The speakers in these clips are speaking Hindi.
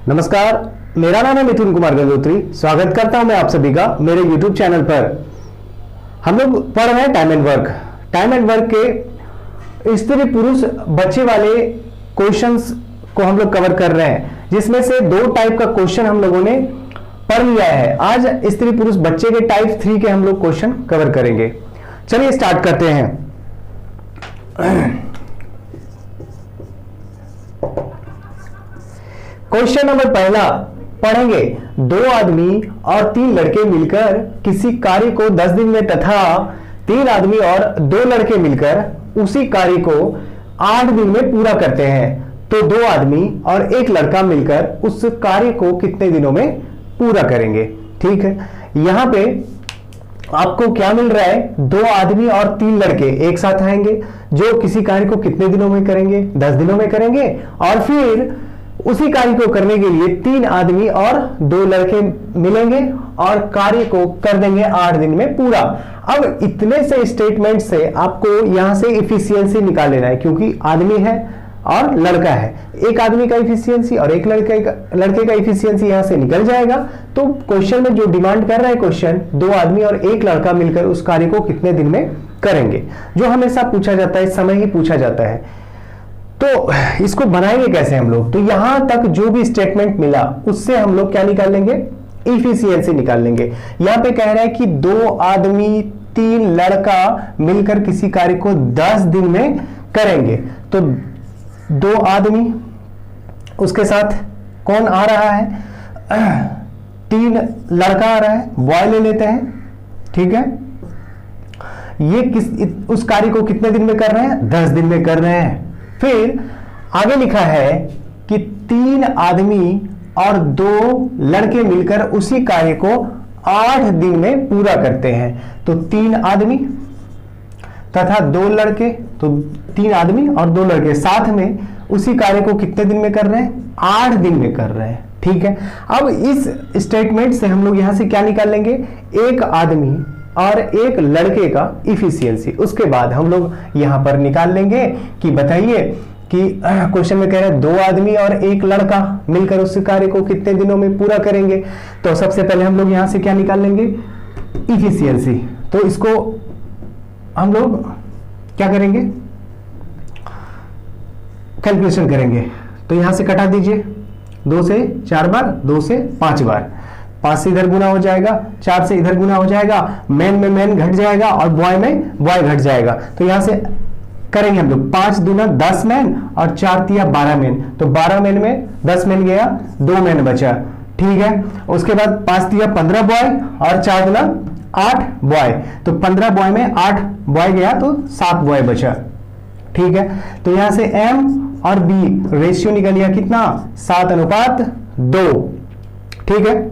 नमस्कार, मेरा नाम है मिथुन कुमार गंगोत्री। स्वागत करता हूं मैं आप सभी का मेरे YouTube चैनल पर। हम लोग पढ़ रहे हैं time and work. Time and work के स्त्री पुरुष बच्चे वाले क्वेश्चंस को हम लोग कवर कर रहे हैं, जिसमें से दो टाइप का क्वेश्चन हम लोगों ने पढ़ लिया है। आज स्त्री पुरुष बच्चे के टाइप 3 के हम लोग क्वेश्चन कवर करेंगे। चलिए स्टार्ट करते हैं। क्वेश्चन नंबर पहला पढ़ेंगे। 2 आदमी और 3 लड़के मिलकर किसी कार्य को 10 दिन में तथा 3 आदमी और 2 लड़के मिलकर उसी कार्य को 8 दिन में पूरा करते हैं, तो 2 आदमी और 1 लड़का मिलकर उस कार्य को कितने दिनों में पूरा करेंगे। ठीक है, यहां पे आपको क्या मिल रहा है? 2 आदमी और 3 लड़के एक साथ आएंगे जो किसी कार्य को कितने दिनों में करेंगे? 10 दिनों में करेंगे। और फिर उसी कार्य को करने के लिए 3 आदमी और 2 लड़के मिलेंगे और कार्य को कर देंगे 8 दिन में पूरा। अब इतने से स्टेटमेंट से आपको यहां से इफिशियंसी निकाल लेना है, क्योंकि आदमी है और लड़का है। एक आदमी का इफिशियंसी और एक लड़के का इफिशियंसी यहां से निकल जाएगा। तो क्वेश्चन में जो डिमांड कर रहा है क्वेश्चन, 2 आदमी और 1 लड़का मिलकर उस कार्य को कितने दिन में करेंगे, जो हमेशा पूछा जाता है, समय ही पूछा जाता है। तो इसको बनाएंगे कैसे हम लोग? तो यहां तक जो भी स्टेटमेंट मिला उससे हम लोग क्या निकाल लेंगे? इफिशियंसी निकाल लेंगे। यहां पे कह रहा है कि 2 आदमी 3 लड़का मिलकर किसी कार्य को 10 दिन में करेंगे, तो 2 आदमी, उसके साथ कौन आ रहा है? 3 लड़का आ रहा है, बॉय ले लेते हैं। ठीक है, ये उस कार्य को कितने दिन में कर रहे हैं? 10 दिन में कर रहे हैं। फिर आगे लिखा है कि 3 आदमी और 2 लड़के मिलकर उसी कार्य को 8 दिन में पूरा करते हैं, तो 3 आदमी तथा 2 लड़के, तो 3 आदमी और 2 लड़के साथ में उसी कार्य को कितने दिन में कर रहे हैं? 8 दिन में कर रहे हैं। ठीक है, अब इस स्टेटमेंट से हम लोग यहां से क्या निकाल लेंगे? 1 आदमी और 1 लड़के का इफिशियंसी। उसके बाद हम लोग यहां पर निकाल लेंगे कि बताइए कि क्वेश्चन में कह रहे हैं 2 आदमी और 1 लड़का मिलकर उस कार्य को कितने दिनों में पूरा करेंगे। तो सबसे पहले हम लोग यहां से क्या निकाल लेंगे? इफिशियंसी। तो इसको हम लोग क्या करेंगे? कैलकुलेशन करेंगे। तो यहां से कटा दीजिए, 2 से 4 बार, 2 से 5 बार, 5 से इधर गुना हो जाएगा, 4 से इधर गुना हो जाएगा, मैन में मैन घट जाएगा और बॉय में बॉय घट जाएगा। तो यहां से करेंगे हम लोग 5 दूना 10 मैन और 4 तिया 12 मैन, तो 12 मैन में 10 मैन गया, 2 मैन बचा। ठीक है, उसके बाद 5 तिया 15 बॉय और 4 दूना 8 बॉय, तो 15 बॉय में 8 बॉय गया, तो 7 बॉय बचा। ठीक है, तो यहां से एम और बी रेशियो निकल गया कितना? 7:2। ठीक है,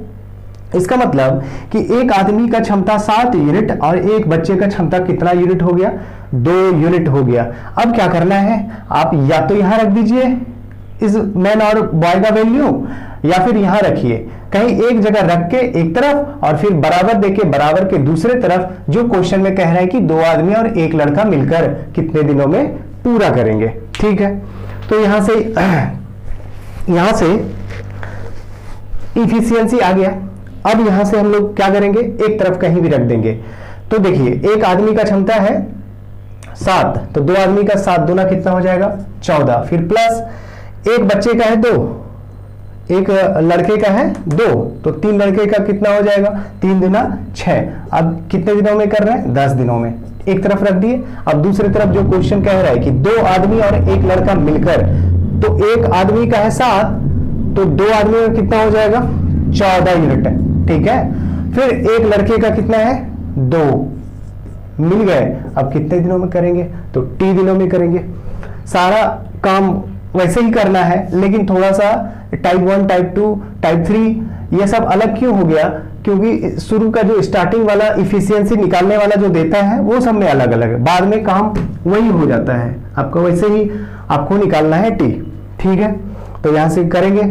इसका मतलब कि एक आदमी का क्षमता 7 यूनिट और एक बच्चे का क्षमता कितना यूनिट हो गया? 2 यूनिट हो गया। अब क्या करना है? आप या तो यहां रख दीजिए इस मैन और बॉय का वैल्यू, या फिर यहां रखिए कहीं एक जगह रख के एक तरफ, और फिर बराबर देके बराबर के दूसरे तरफ, जो क्वेश्चन में कह रहा है कि 2 आदमी और 1 लड़का मिलकर कितने दिनों में पूरा करेंगे। ठीक है, तो यहां से इफिशियंसी आ गया। अब यहां से हम लोग क्या करेंगे? एक तरफ कहीं भी रख देंगे। तो देखिए, एक आदमी का क्षमता है 7, तो 2 आदमी का 7 दूना कितना हो जाएगा? 14। फिर प्लस एक बच्चे का है 2, एक लड़के का है 2, तो 3 लड़के का कितना हो जाएगा? 3 दूना 6। अब कितने दिनों में कर रहे हैं? 10 दिनों में। एक तरफ रख दिए। अब दूसरी तरफ जो क्वेश्चन कह रहा है कि 2 आदमी और 1 लड़का मिलकर, तो एक आदमी का है 7, तो 2 आदमी का कितना हो जाएगा? 14 यूनिट है। ठीक है, फिर एक लड़के का कितना है? 2 मिल गए। अब कितने दिनों में करेंगे? तो T दिनों में करेंगे। सारा काम वैसे ही करना है, लेकिन थोड़ा सा टाइप 1, टाइप 2, टाइप 3 ये सब अलग क्यों हो गया? क्योंकि शुरू का जो स्टार्टिंग वाला इफिशियंसी निकालने वाला जो देता है वो सब में अलग अलग है, बाद में काम वही हो जाता है। आपको वैसे ही आपको निकालना है T। ठीक है, तो यहां से करेंगे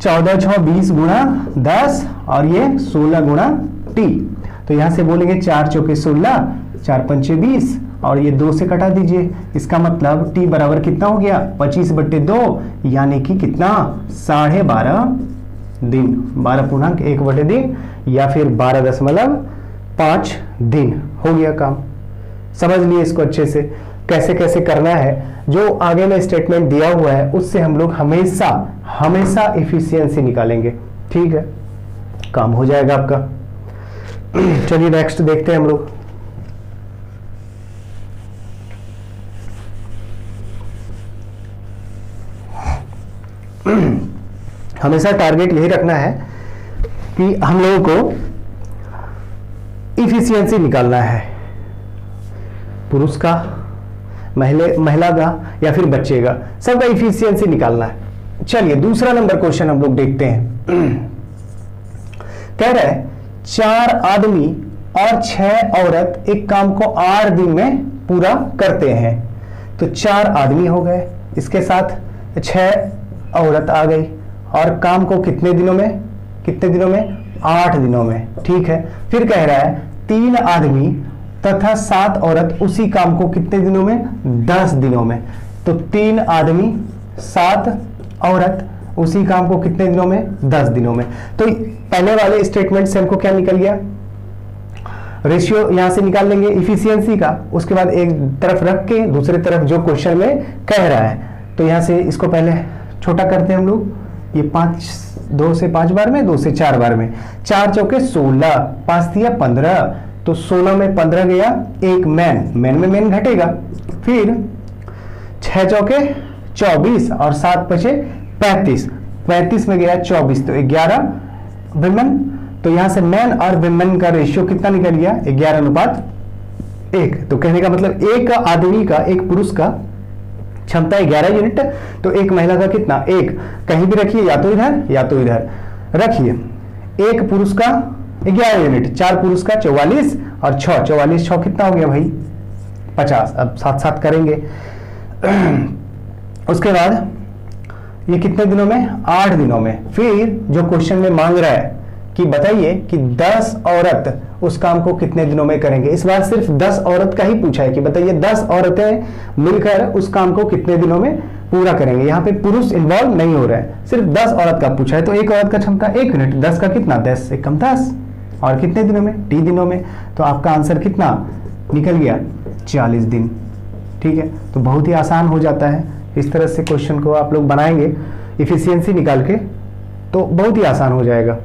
14 6 20 गुणा 10 और ये 16 गुणा T। तो यहां से बोलेंगे 4 चौके 16, 4 पंचे 20 और ये 2 से कटा दीजिए। इसका मतलब t बराबर कितना हो गया 25/2, यानी कि कितना 12.5 दिन, 12.1 दिन या फिर 12.5 दिन हो गया काम। समझ लिए इसको अच्छे से कैसे कैसे करना है। जो आगे में स्टेटमेंट दिया हुआ है उससे हम लोग हमेशा हमेशा इफिशियंसी निकालेंगे, ठीक है, काम हो जाएगा आपका। चलिए नेक्स्ट देखते हैं हम लोग। हमेशा टारगेट यही रखना है कि हम लोगों को इफिशियंसी निकालना है, पुरुष का, महिला का या फिर बच्चे का, सबका इफिशियंसी निकालना है। चलिए दूसरा नंबर क्वेश्चन हम लोग देखते हैं। कह रहा है 4 आदमी और 6 औरत एक काम को 8 दिन में पूरा करते हैं। तो 4 आदमी हो गए, इसके साथ 6 औरत आ गई और काम को कितने दिनों में 8 दिनों में, ठीक है। फिर कह रहा है 3 आदमी तथा 7 औरत उसी काम को कितने दिनों में 10 दिनों में। तो 3 आदमी 7 औरत उसी काम को कितने दिनों में 10 दिनों में। तो पहले वाले स्टेटमेंट से हमको क्या निकल गया, रेशियो यहां से निकाल लेंगे इफिशियंसी का, उसके बाद एक तरफ रख के दूसरी तरफ जो क्वेश्चन में कह रहा है, तो यहां से इसको पहले छोटा करते हैं हम लोग। ये 2 से 5 बार में, 2 से 4 बार में, 4 चौके 16, 5 दिया 15, तो 16 में 15 गया, एक मैन में मैन घटेगा, फिर 6 चौके 24 और 7 बचे 35 में गया 24, तो 11 विमेन। तो यहां से मैन और विमेन का रेशियो कितना निकल गया 11:1। तो कहने का मतलब एक आदमी का, एक पुरुष का क्षमता 11 यूनिट, तो एक महिला का कितना, एक, कहीं भी रखिए, या तो इधर या तो इधर रखिए। एक पुरुष का 11 यूनिट, 4 पुरुष का 44 और 6, 44 6 कितना हो गया भाई 50। अब साथ साथ करेंगे। उसके बाद ये कितने दिनों में 8 दिनों में। फिर जो क्वेश्चन में मांग रहा है कि बताइए कि 10 औरत उस काम को कितने दिनों में करेंगे। इस बार सिर्फ 10 औरत का ही पूछा है कि बताइए 10 औरतें मिलकर उस काम को कितने दिनों में पूरा करेंगे। यहाँ पे पुरुष इन्वॉल्व नहीं हो रहा है, सिर्फ 10 औरत का पूछा है। तो एक औरत का क्षमता 1 यूनिट, 10 का कितना 10 एक कम 10, और कितने दिनों में टी दिनों में। तो आपका आंसर कितना निकल गया 40 दिन, ठीक है। तो बहुत ही आसान हो जाता है, इस तरह से क्वेश्चन को आप लोग बनाएंगे इफिशियंसी निकाल के, तो बहुत ही आसान हो जाएगा।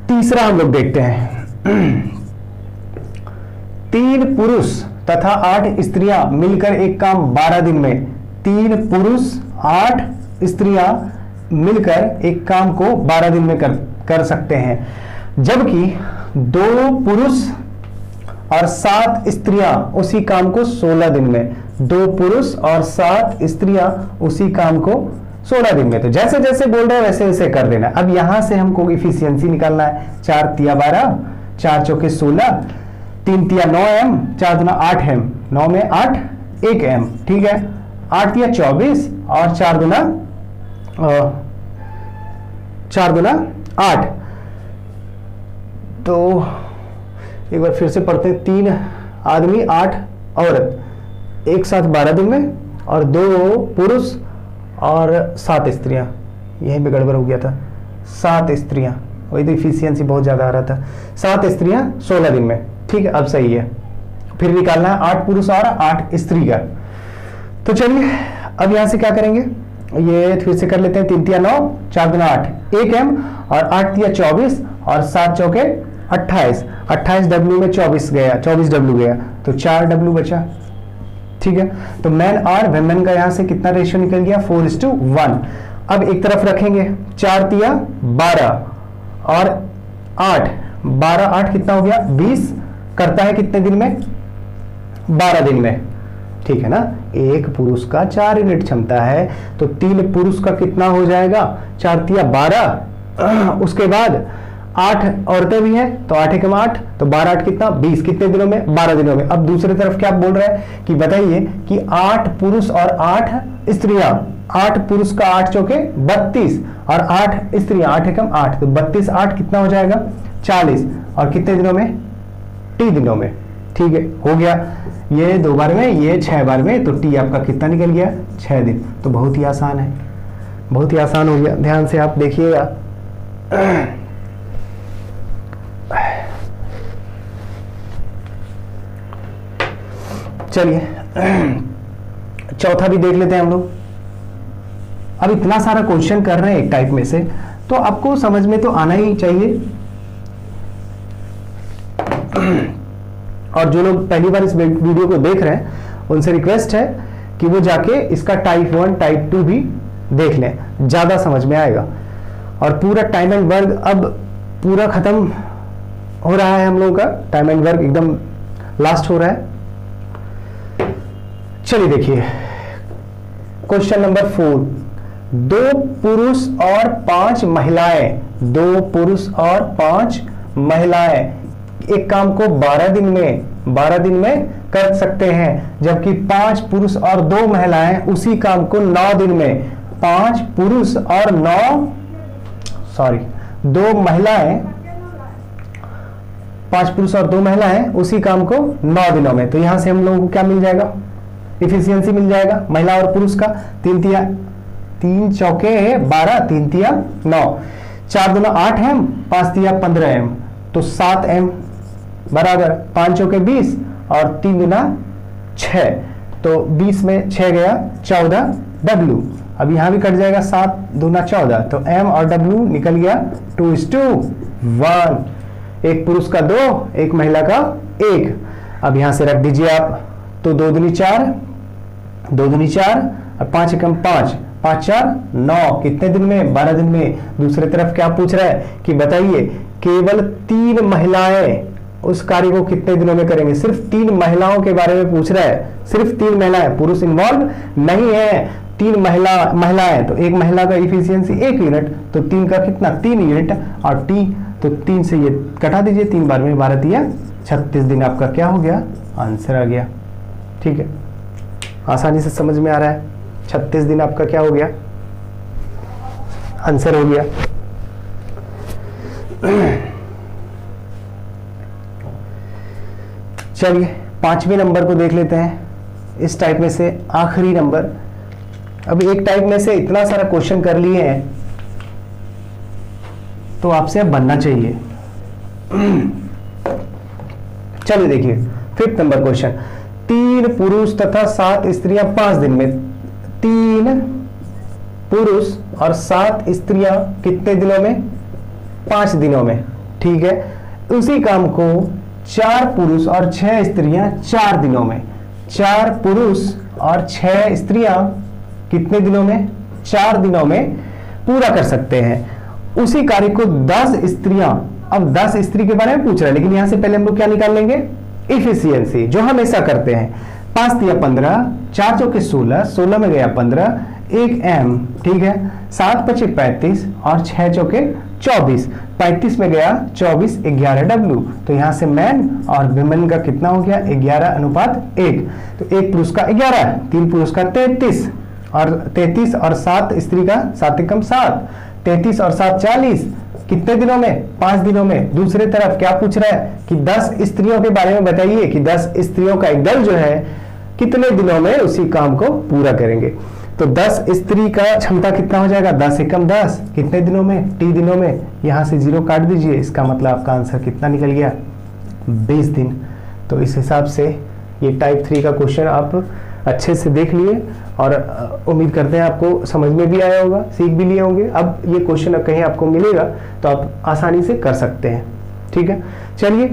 तीसरा हम लोग देखते हैं। 3 पुरुष तथा 8 स्त्रियां मिलकर एक काम 12 दिन में। 3 पुरुष 8 स्त्रियां मिलकर एक काम को 12 दिन में कर सकते हैं, जबकि 2 पुरुष और 7 स्त्रियां उसी काम को 16 दिन में। 2 पुरुष और 7 स्त्रियां उसी काम को 16 दिन में। तो जैसे जैसे बोल रहे हैं वैसे वैसे कर देना। अब यहां से हमको इफिशियंसी निकालना है। 4 तिया 12, 4 चौके 16, 3 तिया 9 एम, 4 दूना 8 एम, 9 में 8 1 एम, ठीक है। 8 तिया 24 और 4 दूना 8। तो एक बार फिर से पढ़ते हैं। 3 आदमी 8 औरत एक साथ 12 दिन में, और 2 पुरुष और 7 स्त्रियां, यहीं पे गड़बड़ हो गया था। 7 स्त्रियां, वही तो इफिशियंसी बहुत ज्यादा आ रहा था। 7 स्त्रियां 16 दिन में, ठीक है। अब सही है। फिर निकालना है 8 पुरुष और 8 स्त्री का। तो चलिए अब यहां से क्या करेंगे, ये फिर से कर लेते हैं। 3 तिया 9, 4 दूना 8 1 एम, और 8 तिया 24 और 7 चौके 28, 28 डब्ल्यू में 24 गया, 24 डब्ल्यू गया, तो 4 डब्ल्यू बचा, ठीक है। तो मैन और वुमेन का यहां से कितना रेशियो निकल गया 4:1। अब एक तरफ रखेंगे। 4 तिया 12 और 8, 12 8 कितना हो गया 20, करता है कितने दिन में 12 दिन में, ठीक है ना। एक पुरुष का 4 यूनिट क्षमता है, तो 3 पुरुष का कितना हो जाएगा 4 तिया 12, उसके बाद 8 औरतें भी हैं, तो 8 एकम 8, तो 12 8 कितना 20, कितने दिनों में 12 दिनों में। अब दूसरी तरफ क्या बोल रहा है कि बताइए कि 8 पुरुष और 8 स्त्रियां, 8 पुरुष का 8 चौके 32 और 8 स्त्रियां 8 एकम 8, तो 32 8 कितना हो जाएगा 40, और कितने दिनों में 3 दिनों में। ठीक है, हो गया, ये 2 बार में, ये 6 बार में, तो टी आपका कितना निकल गया 6 दिन। तो बहुत ही आसान है, बहुत ही आसान हो गया, ध्यान से आप देखिएगा। चलिए चौथा भी देख लेते हैं हम लोग। अब इतना सारा क्वेश्चन कर रहे हैं एक टाइप में से, तो आपको समझ में तो आना ही चाहिए। और जो लोग पहली बार इस वीडियो को देख रहे हैं उनसे रिक्वेस्ट है कि वो जाके इसका टाइप 1 टाइप 2 भी देख लें, ज्यादा समझ में आएगा। और पूरा टाइम एंड वर्क अब पूरा खत्म हो रहा है, हम लोगों का टाइम एंड वर्क एकदम लास्ट हो रहा है। चलिए देखिए क्वेश्चन नंबर 4, 2 पुरुष और 5 महिलाएं, 2 पुरुष और 5 महिलाएं एक काम को 12 दिन में कर सकते हैं, जबकि 5 पुरुष और 2 महिलाएं उसी काम को 9 दिन में, 5 पुरुष और 2 महिलाएं, 5 पुरुष और 2 महिलाएं उसी काम को 9 दिनों में। तो यहां से हम लोगों को क्या मिल जाएगा, इफिशियंसी मिल जाएगा महिला और पुरुष का। 3 चौके 12, 3 तिया 9, 4 दूना 8 एम, 5 तिया 15 एम, तो 7 एम बराबर 5 चौके 20 और 3 गुना 6, तो 20 में 6 गया 14 डब्ल्यू। अब यहां भी कट जाएगा 7 दूना 14, तो एम और डब्ल्यू निकल गया 2:1, एक पुरुष का 2, एक महिला का 1। अब यहां से रख दीजिए आप, तो 2 दूनी 4, 2 दूनी 4 और 5 एकम 5, 5 4 9, कितने दिन में 12 दिन में। दूसरी तरफ क्या पूछ रहा है कि बताइए केवल 3 महिलाएं उस कार्य को कितने दिनों में करेंगे। सिर्फ 3 महिलाओं के बारे में पूछ रहा है, सिर्फ 3 महिलाएं, पुरुष इन्वॉल्व नहीं है, 3 महिलाएं, तो एक महिला का इफिशियंसी 1 यूनिट, तो 3 का कितना 3 यूनिट, और टी तो 3 से ये कटा दीजिए, 3 बार में 12 दिया 36 दिन, आपका क्या हो गया आंसर आ गया। ठीक है, आसानी से समझ में आ रहा है, 36 दिन आपका क्या हो गया आंसर हो गया। चलिए 5वें नंबर को देख लेते हैं, इस टाइप में से आखिरी नंबर। अब एक टाइप में से इतना सारा क्वेश्चन कर लिए हैं तो आपसे अब बनना चाहिए। चलिए देखिए 5th नंबर क्वेश्चन, 3 पुरुष तथा 7 स्त्रियां 5 दिन में, 3 पुरुष और 7 स्त्रियां कितने दिनों में 5 दिनों में। ठीक है, उसी काम को 4 पुरुष और 6 स्त्रियां 4 दिनों में, 4 पुरुष और 6 स्त्रियां कितने दिनों में 4 दिनों में पूरा कर सकते हैं। उसी कार्य को 10 स्त्रियां, अब 10 स्त्री के बारे में पूछ रहा है, लेकिन यहां से पहले हम लोग क्या निकाल लेंगे इफिशियंसी, जो हमेशा करते हैं। 5 तिया 15, 4 चौके 16, 16 में गया 15, 1 एम, ठीक है, 7 पचे 35 और 6 चौके 24, 35 में गया 24, 11 डब्ल्यू। तो यहां से मैन और विमेन का कितना हो गया 11:1, तो 1 पुरुष का 11, 3 पुरुष का 33 और 7 स्त्री का 7 एकम 7, 33 और 7 40, कितने दिनों में 5 दिनों में। दूसरी तरफ क्या पूछ रहा है कि 10 स्त्रियों के बारे में बताइए कि 10 स्त्रियों का एक दल जो है कितने दिनों में उसी काम को पूरा करेंगे। तो 10 स्त्री का क्षमता कितना हो जाएगा 10 एकम 10, कितने दिनों में टी दिनों में। यहां से 0 काट दीजिए, इसका मतलब आपका आंसर कितना निकल गया 20 दिन। तो इस हिसाब से ये टाइप 3 का क्वेश्चन आप अच्छे से देख लिए और उम्मीद करते हैं आपको समझ में भी आया होगा, सीख भी लिए होंगे। अब ये क्वेश्चन कहीं आपको मिलेगा तो आप आसानी से कर सकते हैं। ठीक है, चलिए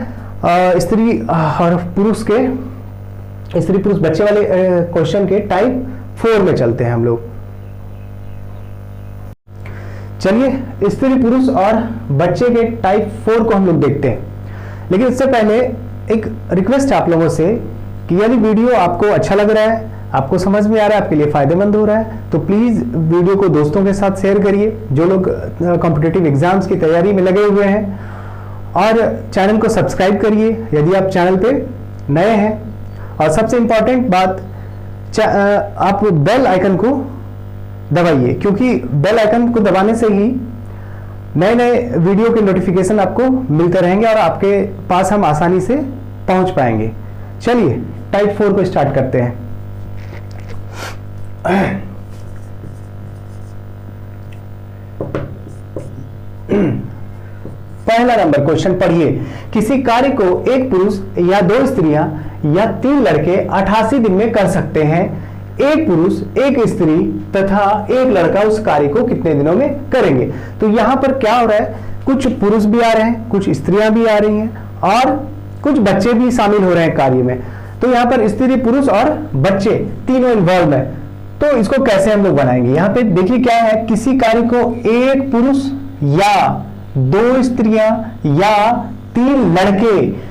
स्त्री और पुरुष के, स्त्री पुरुष बच्चे वाले क्वेश्चन के टाइप 4 में चलते हैं हम लोग। चलिए स्त्री पुरुष और बच्चे के टाइप 4 को हम लोग देखते हैं, लेकिन इससे पहले एक रिक्वेस्ट है आप लोगों से कि यदि वीडियो आपको अच्छा लग रहा है, आपको समझ में आ रहा है, आपके लिए फायदेमंद हो रहा है, तो प्लीज वीडियो को दोस्तों के साथ शेयर करिए जो लोग कॉम्पिटिटिव एग्जाम्स की तैयारी में लगे हुए हैं। और चैनल को सब्सक्राइब करिए यदि आप चैनल पे नए हैं। और सबसे इंपॉर्टेंट बात, आप बेल आइकन को दबाइए, क्योंकि बेल आइकन को दबाने से ही नए नए वीडियो के नोटिफिकेशन आपको मिलते रहेंगे और आपके पास हम आसानी से पहुंच पाएंगे। चलिए टाइप 4 को स्टार्ट करते हैं। पहला नंबर क्वेश्चन पढ़िए। किसी कार्य को एक पुरुष या 2 स्त्रियां या 3 लड़के 88 दिन में कर सकते हैं। एक पुरुष, एक स्त्री तथा एक लड़का उस कार्य को कितने दिनों में करेंगे? तो यहां पर क्या हो रहा है, कुछ पुरुष भी आ रहे हैं, कुछ स्त्रियां भी आ रही हैं और कुछ बच्चे भी शामिल हो रहे हैं कार्य में। तो यहाँ पर स्त्री, पुरुष और बच्चे तीनों इन्वॉल्व है। तो इसको कैसे हम लोग बनाएंगे? यहाँ पे देखिए क्या है, किसी कार्य को एक पुरुष या 2 स्त्रियां या 3 लड़के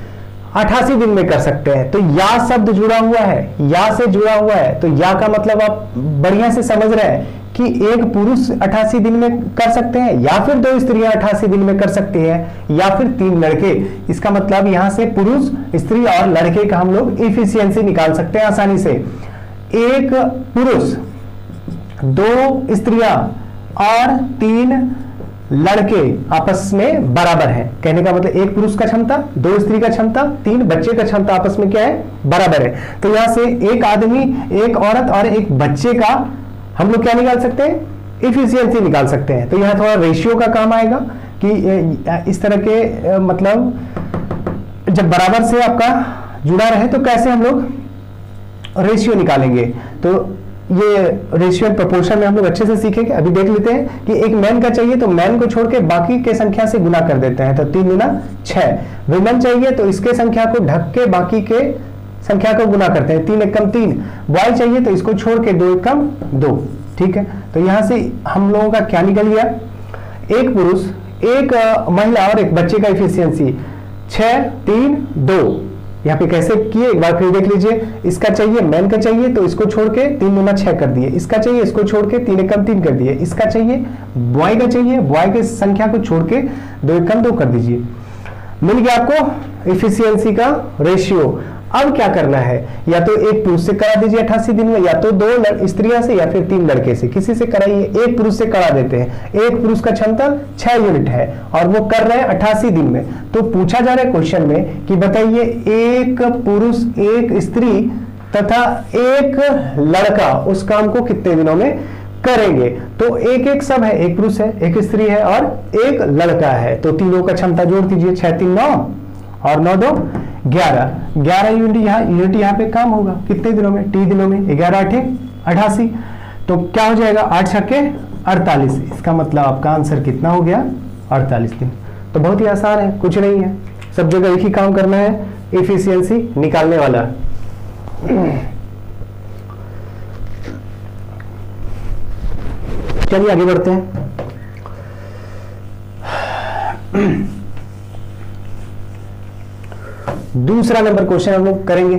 88 दिन में कर सकते हैं। तो या शब्द जुड़ा हुआ है, या से जुड़ा हुआ है। तो या का मतलब आप बढ़िया से समझ रहे हैं कि एक पुरुष 88 दिन में कर सकते हैं, या फिर 2 स्त्रियां 88 दिन में कर सकती हैं, या फिर 3 लड़के। इसका मतलब यहां से पुरुष, स्त्री और लड़के का हम लोग इफिशियंसी निकाल सकते हैं आसानी से। एक पुरुष, 2 स्त्रियां और 3 लड़के आपस में बराबर हैं। कहने का मतलब एक पुरुष का क्षमता, 2 स्त्री का क्षमता, 3 बच्चे का क्षमता आपस में क्या है? बराबर है। तो यहां से एक आदमी, एक औरत और एक बच्चे का हम लोग क्या निकाल सकते हैं? इफिशियंसी निकाल सकते हैं। तो यहां थोड़ा रेशियो का काम आएगा कि इस तरह के मतलब जब बराबर से आपका जुड़ा रहे तो कैसे हम लोग रेशियो निकालेंगे। तो ये रेशियो प्रोपोर्शन में हम लोग अच्छे से सीखेंगे। अभी देख लेते हैं कि एक मैन का चाहिए तो मैन को छोड़ के बाकी के संख्या से गुना कर देते हैं। तो 3 गुना 6। विमेन चाहिए तो इसके संख्या को ढक के बाकी के संख्या को गुना करते हैं। 3 एकम 3। बॉय चाहिए तो इसको छोड़ के 2 एकम 2। ठीक है, तो यहां से हम लोगों का क्या निकल गया? एक पुरुष, एक महिला और एक बच्चे का इफिशियंसी 6, 3, 2। यहाँ पे कैसे किए एक बार फिर देख लीजिए। इसका चाहिए, मैन का चाहिए तो इसको छोड़ के 3 गुना 6 कर दिए। इसका चाहिए, इसको छोड़ के 3 एकम 3 कर दिए। इसका चाहिए, बॉय का चाहिए, बॉय के संख्या को छोड़ के 2 एकम 2 कर दीजिए। मिल गया आपको इफिशियंसी का रेशियो। अब क्या करना है, या तो एक पुरुष से करा दीजिए 88 दिन में, या तो 2 स्त्रियां से, या फिर 3 लड़के से, किसी से कराइए। एक पुरुष से करा देते हैं। एक पुरुष का क्षमता 6 यूनिट है और वो कर रहे हैं 88 दिन में। तो पूछा जा रहा है क्वेश्चन में कि बताइए एक पुरुष, एक स्त्री तथा एक लड़का उस काम को कितने दिनों में करेंगे? तो एक एक सब है, एक पुरुष है, एक स्त्री है और एक लड़का है। तो तीनों का क्षमता जोड़ दीजिए। 6 3 9 और 9 2 11 यूनिट यहाँ पे काम होगा कितने दिनों में? 3 दिनों में। 11 8 88। तो क्या हो जाएगा? 8 छक्के 48। इसका मतलब आपका आंसर कितना हो गया? 48 दिन। तो बहुत ही आसान है, कुछ नहीं है, सब जगह एक ही काम करना है, इफिशियंसी निकालने वाला। चलिए आगे बढ़ते हैं। दूसरा नंबर क्वेश्चन हम लोग करेंगे।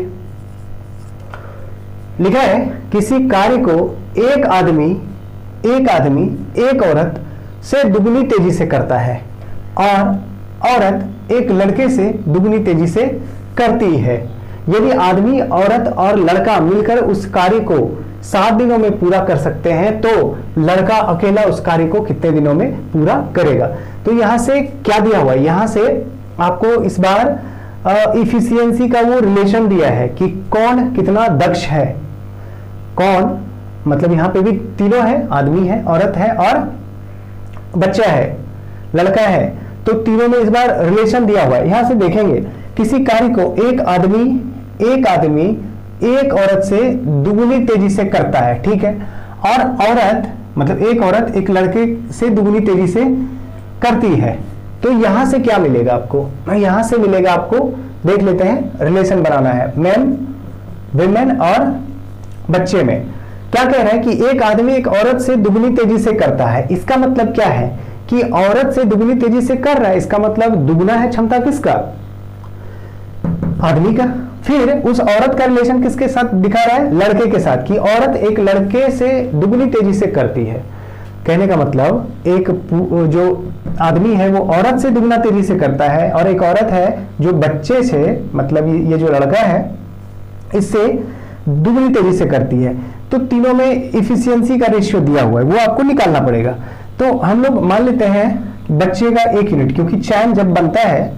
लिखा है किसी कार्य को एक आदमी एक औरत से दुगनी तेजी से करता है और औरत एक लड़के से दुगनी तेजी से करती है। यदि आदमी, औरत और लड़का मिलकर उस कार्य को 7 दिनों में पूरा कर सकते हैं तो लड़का अकेला उस कार्य को कितने दिनों में पूरा करेगा? तो यहां से क्या दिया हुआ है? यहां से आपको इस बार इफिशियंसी का वो रिलेशन दिया है कि कौन कितना दक्ष है। कौन मतलब यहां पे भी तीनों है, आदमी है, औरत है और बच्चा है, लड़का है। तो तीनों में इस बार रिलेशन दिया हुआ है। यहां से देखेंगे किसी कार्य को एक आदमी एक औरत से दुगनी तेजी से करता है। ठीक है, और औरत मतलब एक औरत एक लड़के से दुगनी तेजी से करती है। तो यहां से क्या मिलेगा आपको? यहां से मिलेगा आपको, देख लेते हैं, रिलेशन बनाना है मैन, विमेन और बच्चे में। क्या कह रहा है कि एक आदमी एक औरत से दुगनी तेजी से करता है। इसका मतलब क्या है कि औरत से दुगनी तेजी से कर रहा है, इसका मतलब दुगना है क्षमता किसका? आदमी का। फिर उस औरत का रिलेशन किसके साथ दिखा रहा है? लड़के के साथ, कि औरत एक लड़के से दुगनी तेजी से करती है। कहने का मतलब एक जो आदमी है वो औरत से दुगना तेजी से करता है, और एक औरत है जो बच्चे से, मतलब ये जो लड़का है इससे दुगनी तेजी से करती है। तो तीनों में इफिशियंसी का रेशियो दिया हुआ है, वो आपको निकालना पड़ेगा। तो हम लोग मान लेते हैं बच्चे का 1 यूनिट, क्योंकि चैन जब बनता है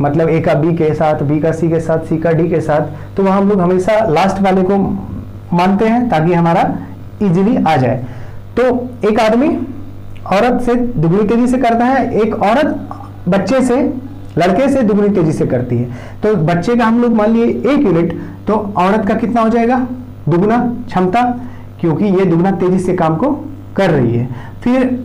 मतलब ए का बी के साथ, बी का सी के साथ, सी का डी के साथ, तो वह हम लोग हमेशा लास्ट वाले को मानते हैं ताकि हमारा इजीली आ जाए। तो एक आदमी औरत से दुगनी तेजी से करता है, एक औरत बच्चे से, लड़के से दुगनी तेजी से करती है। तो बच्चे का हम लोग मान लिए 1 यूनिट, तो औरत का कितना हो जाएगा? दुगना क्षमता, क्योंकि ये दुगना तेजी से काम को कर रही है। फिर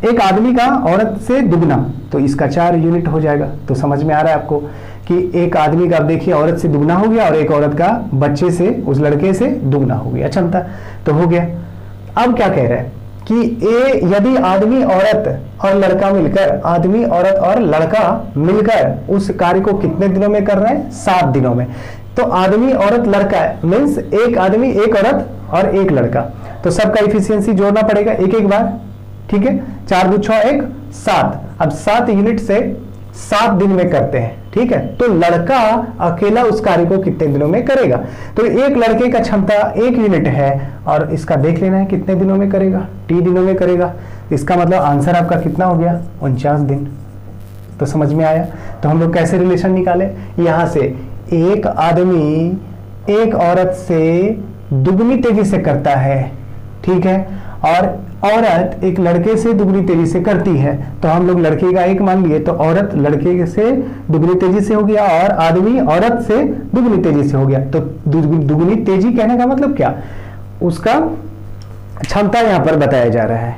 एक आदमी का औरत से दुगना, तो इसका 4 यूनिट हो जाएगा। तो समझ में आ रहा है आपको कि एक आदमी का, अब देखिए, औरत से दुगना हो गया और एक औरत का बच्चे से, उस लड़के से दुगना हो गया क्षमता, तो हो गया। अब क्या कह रहा है कि यदि आदमी औरत और लड़का मिलकर, आदमी औरत और लड़का मिलकर उस कार्य को कितने दिनों में कर रहे हैं? 7 दिनों में। तो आदमी औरत लड़का मीन्स एक आदमी, एक औरत और एक लड़का, तो सबका इफिशियंसी जोड़ना पड़ेगा एक एक बार, ठीक है। 4 2 6 1 7। अब 7 यूनिट से 7 दिन में करते हैं, ठीक है। तो लड़का अकेला उस कार्य को कितने दिनों में करेगा? तो एक लड़के का क्षमता 1 यूनिट है और इसका देख लेना है कितने दिनों में करेगा, T दिनों में करेगा। इसका मतलब आंसर आपका कितना हो गया? 49 दिन। तो समझ में आया। तो हम लोग कैसे रिलेशन निकाले? यहां से एक आदमी एक औरत से दुगनी तेजी से करता है, ठीक है, और औरत एक लड़के से दुगनी तेजी से करती है। तो हम लोग लड़के का 1 मान लिए, तो औरत लड़के से दुगनी तेजी से हो गया और आदमी औरत से दुगनी तेजी से हो गया। तो दुगनी तेजी कहने का मतलब क्या? उसका क्षमता यहां पर बताया जा रहा है,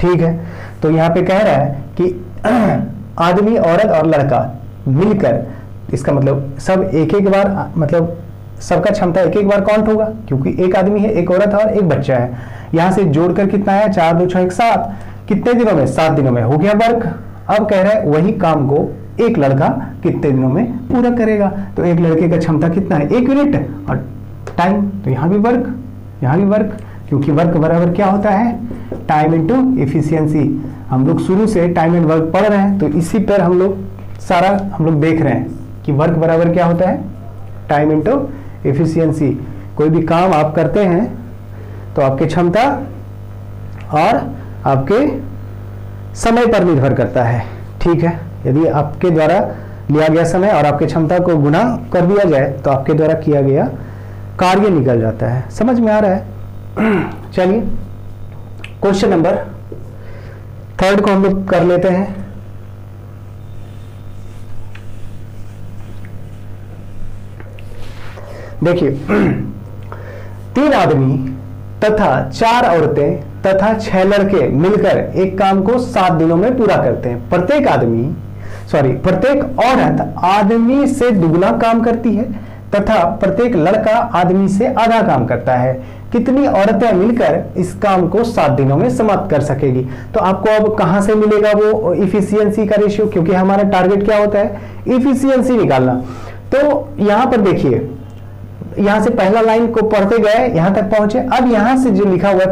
ठीक है। तो यहां पे कह रहा है कि आदमी औरत और लड़का मिलकर, इसका मतलब सब एक एक बार, मतलब सबका क्षमता एक एक बार काउंट होगा, क्योंकि एक आदमी है, एक औरत है और एक बच्चा है। यहां से जोड़कर कितना है? 4 2 6 1 7। कितने दिनों में? 7 दिनों में हो गया वर्क। अब कह रहा है वही काम को एक लड़का कितने दिनों में पूरा करेगा? तो एक लड़के का क्षमता कितना है? 1 यूनिट और टाइम, तो यहां भी वर्क, यहां भी वर्क, क्योंकि वर्क बराबर क्या होता है? Time into efficiency. हम लोग शुरू से टाइम एंड वर्क पढ़ रहे हैं, तो इसी पर हम लोग सारा हम लोग देख रहे हैं कि वर्क बराबर क्या होता है? Time into efficiency. कोई भी काम आप करते हैं तो आपकी क्षमता और आपके समय पर निर्भर करता है, ठीक है। यदि आपके द्वारा लिया गया समय और आपकी क्षमता को गुणा कर दिया जाए तो आपके द्वारा किया गया कार्य निकल जाता है। समझ में आ रहा है? चलिए क्वेश्चन नंबर 3 को हम लोग कर लेते हैं। देखिए 3 आदमी तथा 4 औरतें तथा 6 लड़के मिलकर एक काम को 7 दिनों में पूरा करते हैं। प्रत्येक औरत आदमी से दुगना काम करती है तथा प्रत्येक लड़का आदमी से आधा काम करता है। कितनी औरतें मिलकर इस काम को 7 दिनों में समाप्त कर सकेगी? तो आपको अब कहां से मिलेगा वो इफिशियंसी का रेशियो? क्योंकि हमारा टारगेट क्या होता है? इफिशियंसी निकालना। तो यहां पर देखिए, यहां से पहला लाइन को पढ़ते गए, यहां तक पहुंचे। अब यहां से जो लिखा हुआ है,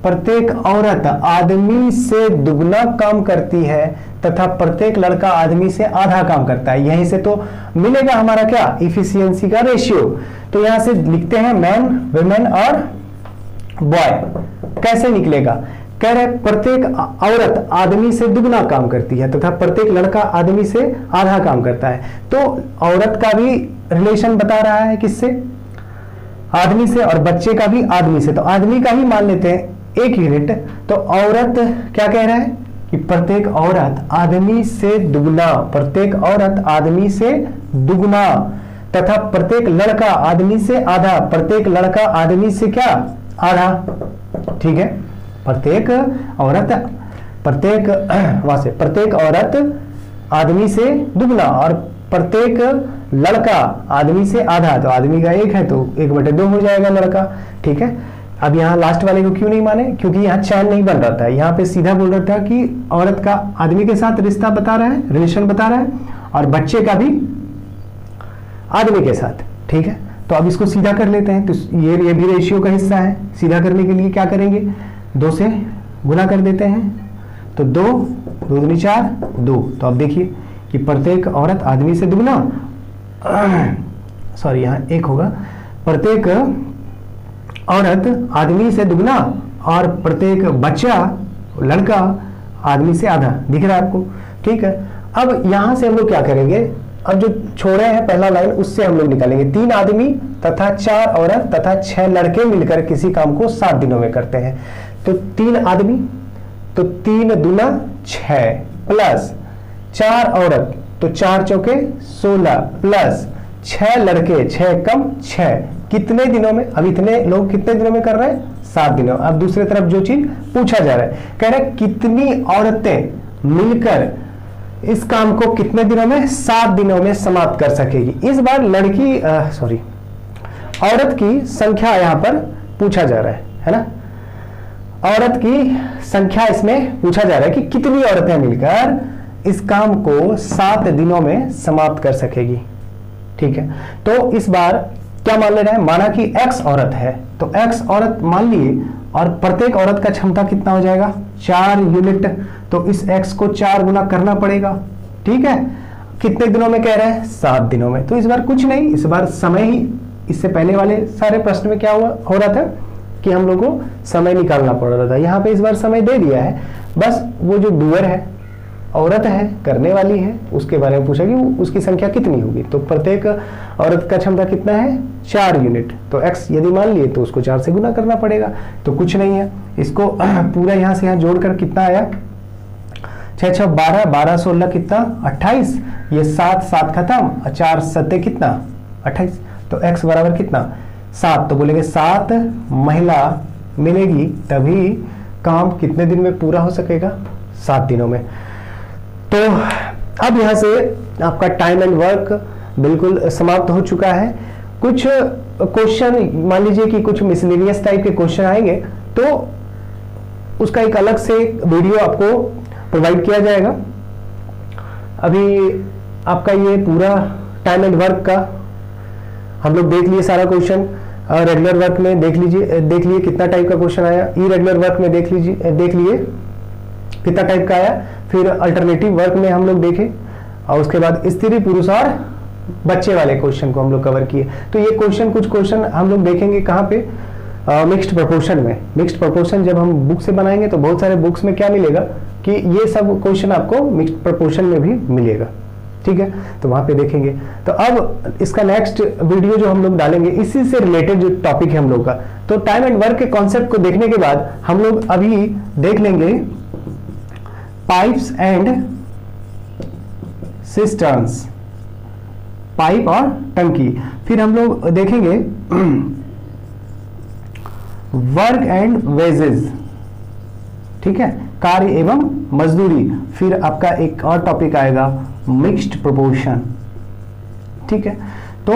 प्रत्येक औरत आदमी से दुगना काम करती है तथा प्रत्येक लड़का आदमी से आधा काम करता है। यहीं से तो मिलेगा हमारा क्या? इफिशियंसी का रेशियो। तो यहां से लिखते हैं मैन, वुमेन और बॉय। कैसे निकलेगा? कह रहे प्रत्येक औरत आदमी से दुगना काम करती है तथा प्रत्येक लड़का आदमी से आधा काम करता है। तो औरत का भी रिलेशन बता रहा है किससे? आदमी से, और बच्चे का भी आदमी से। तो आदमी का ही मान लेते हैं 1 यूनिट। तो औरत क्या कह रहा है कि प्रत्येक औरत आदमी से दुगना, प्रत्येक औरत आदमी से दुगना तथा प्रत्येक लड़का आदमी से आधा, प्रत्येक लड़का आदमी से क्या? आधा, ठीक है। प्रत्येक औरत आदमी से दुगना और प्रत्येक लड़का आदमी से आधा। तो आदमी का 1 है तो 1/2 हो जाएगा लड़का, ठीक है। अब यहाँ लास्ट वाले को क्यों नहीं माने? क्योंकि यहाँ चैन नहीं बन रहा था। यहाँ पे सीधा बोल रहा था कि औरत का आदमी के साथ रिश्ता बता रहा है, रिलेशन बता रहा है, और बच्चे का भी आदमी के साथ, ठीक है। तो अब इसको सीधा कर लेते हैं, तो ये भी रेशियो का हिस्सा है। सीधा करने के लिए क्या करेंगे, 2 से गुना कर देते हैं, तो 2 2 दूनी 4 2। तो अब देखिए कि प्रत्येक औरत आदमी से दुगना, सॉरी यहाँ 1 होगा, प्रत्येक औरत आदमी से दुगना और प्रत्येक बच्चा लड़का आदमी से आधा। दिख रहा है आपको, ठीक है। अब यहां से हम लोग क्या करेंगे, अब जो छोड़े हैं पहला लाइन उससे हम लोग निकालेंगे। 3 आदमी तथा 4 औरत तथा 6 लड़के मिलकर किसी काम को 7 दिनों में करते हैं। तो 3 आदमी, तो 3 दूना 6 प्लस 4 औरत, तो 4 चौके 16 प्लस 6 लड़के 6 कम 6, कितने दिनों में, अब इतने लोग कितने दिनों में कर रहे हैं, 7 दिनों। अब दूसरी तरफ जो चीज पूछा जा रहा है, कह रहा है कितनी औरतें मिलकर इस काम को कितने दिनों में, 7 दिनों में समाप्त कर सकेगी। इस बार लड़की सॉरी औरत की संख्या यहां पर पूछा जा रहा है ना, औरत की संख्या इसमें पूछा जा रहा है कि कितनी औरतें मिलकर इस काम को 7 दिनों में समाप्त कर सकेगी, ठीक है। तो इस बार क्या मान ले रहे हैं, माना कि x औरत है, तो x औरत मान लिए और प्रत्येक औरत का क्षमता कितना हो जाएगा, 4 यूनिट। तो इस x को 4 गुना करना पड़ेगा, ठीक है। कितने दिनों में कह रहे हैं, 7 दिनों में। तो इस बार कुछ नहीं, इस बार समय ही, इससे पहले वाले सारे प्रश्न में क्या हो रहा था कि हम लोग को समय निकालना पड़ रहा था, यहाँ पे इस बार समय दे दिया है। बस वो जो डूअर है, औरत है, करने वाली है, उसके बारे में पूछा कि उसकी संख्या कितनी होगी। तो प्रत्येक औरत का क्षमता कितना है, 4 यूनिट। तो x यदि मान लिए तो उसको 4 से गुना करना पड़ेगा। तो कुछ नहीं है, इसको पूरा यहाँ से यहाँ जोड़कर कितना आया, 6 6 12 12 16 कितना 28, ये 7 7 खत्म, 4 7 कितना 28। तो x बराबर कितना 7। तो बोलेंगे 7 महिला मिलेगी तभी काम कितने दिन में पूरा हो सकेगा, 7 दिनों में। तो अब यहां से आपका टाइम एंड वर्क बिल्कुल समाप्त हो चुका है। कुछ क्वेश्चन मान लीजिए कि कुछ मिसलेनियस टाइप के क्वेश्चन आएंगे, तो उसका एक अलग से वीडियो आपको प्रोवाइड किया जाएगा। अभी आपका ये पूरा टाइम एंड वर्क का हम लोग देख लिए सारा क्वेश्चन। रेगुलर वर्क में देख लिए कितना टाइप का क्वेश्चन आया, इरेगुलर वर्क में देख लिए कितना टाइप का आया, फिर अल्टरनेटिव वर्क में हम लोग देखे, और उसके बाद स्त्री पुरुष और बच्चे वाले क्वेश्चन को हम लोग कवर किए। तो ये कुछ क्वेश्चन हम लोग देखेंगे कहाँ पे, मिक्स्ड प्रोपोर्शन में। मिक्स्ड प्रोपोर्शन जब हम बुक से बनाएंगे तो बहुत सारे बुक्स में क्या मिलेगा कि ये सब क्वेश्चन आपको मिक्स्ड प्रोपोर्शन में भी मिलेगा, ठीक है। तो वहां पे देखेंगे। तो अब इसका नेक्स्ट वीडियो जो हम लोग डालेंगे इसी से रिलेटेड जो टॉपिक है हम लोग का, तो टाइम एंड वर्क के कॉन्सेप्ट को देखने के बाद हम लोग अभी देख लेंगे पाइप्स एंड सिस्टर्न्स, पाइप और टंकी। फिर हम लोग देखेंगे वर्क एंड वेजेस, ठीक है, कार्य एवं मजदूरी। फिर आपका एक और टॉपिक आएगा मिक्स्ड प्रोपोर्शन, ठीक है। तो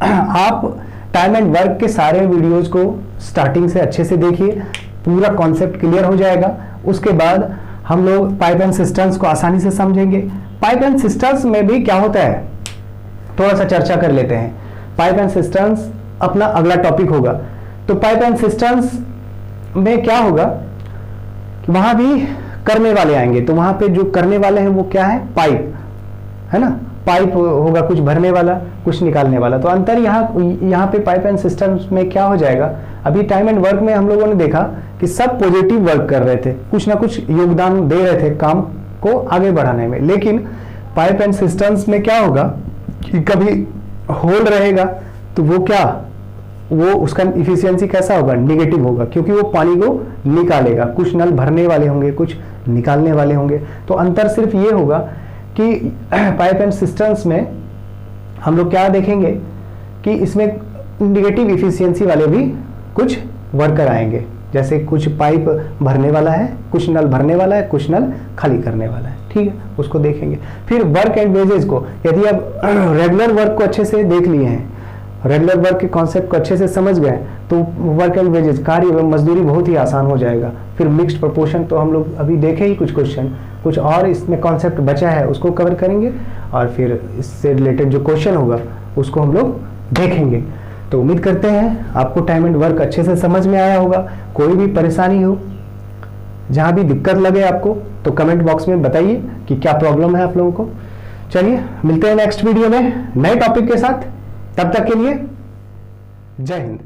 आप टाइम एंड वर्क के सारे वीडियोस को स्टार्टिंग से अच्छे से देखिए, पूरा कॉन्सेप्ट क्लियर हो जाएगा। उसके बाद हम लोग पाइप एंड सिस्टर्न्स को आसानी से समझेंगे। पाइप एंड सिस्टर्न्स में भी क्या होता है थोड़ा सा चर्चा कर लेते हैं। पाइप एंड सिस्टर्न्स अपना अगला टॉपिक होगा। तो पाइप एंड सिस्टर्न्स में क्या होगा कि वहां भी करने वाले आएंगे, तो वहां पे जो करने वाले हैं वो क्या है, पाइप है ना। पाइप होगा कुछ भरने वाला, कुछ निकालने वाला। तो अंतर यहाँ पे पाइप एंड सिस्टम्स में क्या हो जाएगा, अभी टाइम एंड वर्क में हम लोगों ने देखा कि सब पॉजिटिव वर्क कर रहे थे, कुछ ना कुछ योगदान दे रहे थे काम को आगे बढ़ाने में। लेकिन पाइप एंड सिस्टम्स में क्या होगा कि कभी होल रहेगा तो वो उसका इफिशियंसी कैसा होगा, निगेटिव होगा, क्योंकि वो पानी को निकालेगा। कुछ नल भरने वाले होंगे, कुछ निकालने वाले होंगे। तो अंतर सिर्फ ये होगा कि पाइप एंड सिस्टम्स में हम लोग क्या देखेंगे कि इसमें निगेटिव इफिशियंसी वाले भी कुछ वर्कर आएंगे। जैसे कुछ पाइप भरने वाला है, कुछ नल भरने वाला है, कुछ नल खाली करने वाला है, ठीक है, उसको देखेंगे। फिर वर्क एंड वेजेस को, यदि आप रेगुलर वर्क को अच्छे से देख लिए हैं, रेगुलर वर्क के कॉन्सेप्ट को अच्छे से समझ गए, तो वर्क एंड वेजेस, कार्य एवं मजदूरी बहुत ही आसान हो जाएगा। फिर मिक्स्ड प्रोपोर्शन तो हम लोग अभी देखे ही कुछ क्वेश्चन, कुछ और इसमें कॉन्सेप्ट बचा है उसको कवर करेंगे, और फिर इससे रिलेटेड जो क्वेश्चन होगा उसको हम लोग देखेंगे। तो उम्मीद करते हैं आपको टाइम एंड वर्क अच्छे से समझ में आया होगा। कोई भी परेशानी हो, जहां भी दिक्कत लगे आपको, तो कमेंट बॉक्स में बताइए कि क्या प्रॉब्लम है आप लोगों को। चलिए मिलते हैं नेक्स्ट वीडियो में नए टॉपिक के साथ। तब तक के लिए जय हिंद।